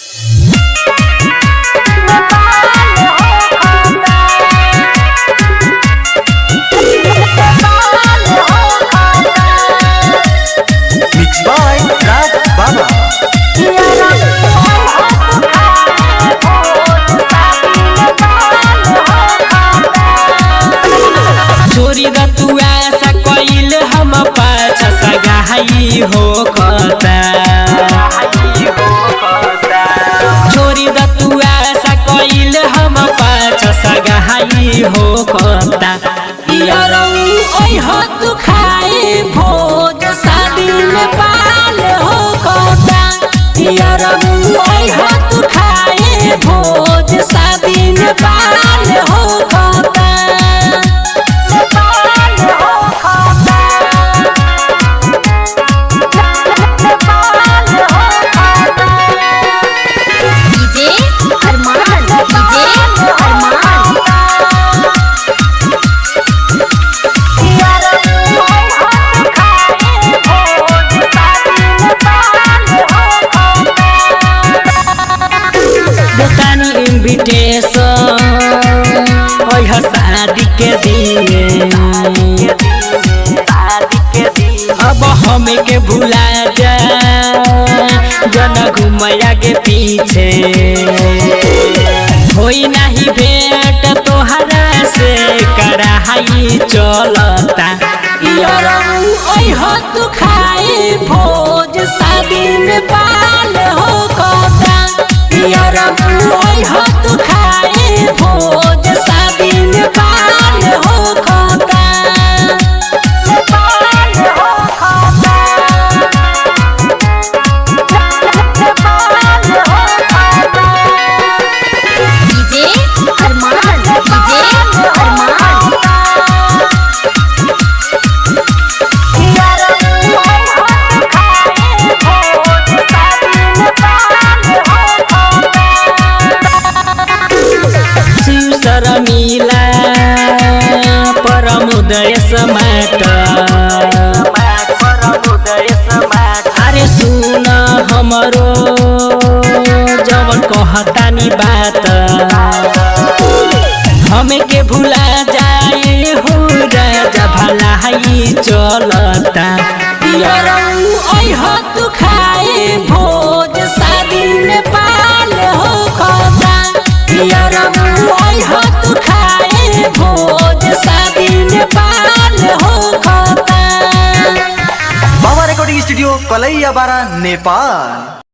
Mixed by Raj Baba। चोरी रतुआ सा कइल हम पाछा सगाई हो कता। चोरी रतुआ सा कइल हम पाछा सगाई हो कता। यारो ओइ हाथ खाए भोज शादी में पाल हो कता। यारो ओइ हाथ खाए भोज शादी में पाल हो कता। इन्विटेशन शादी के दिन अब हमें के भुला जा जना घुमैया के पीछे होई नहीं भेंट तोहरा से कराई चलता। ओइ हाथ खाए भोज शादी में बाल हो कता। ओइ हाथ खाए भोज शादी में बाल हो कता। मिला परमुदय समाट। अरे सुन हमरो जवन कहतानी बात हमें के भुला जाए हो राजा भलाई चलता। ओइ हाथ खाए भोज शादी में पाल हो कता। ओइ हाथ खाए भोज शादी में पाल हो कता। बाबा रिकॉर्डिंग स्टूडियो कलैया बारा नेपाल।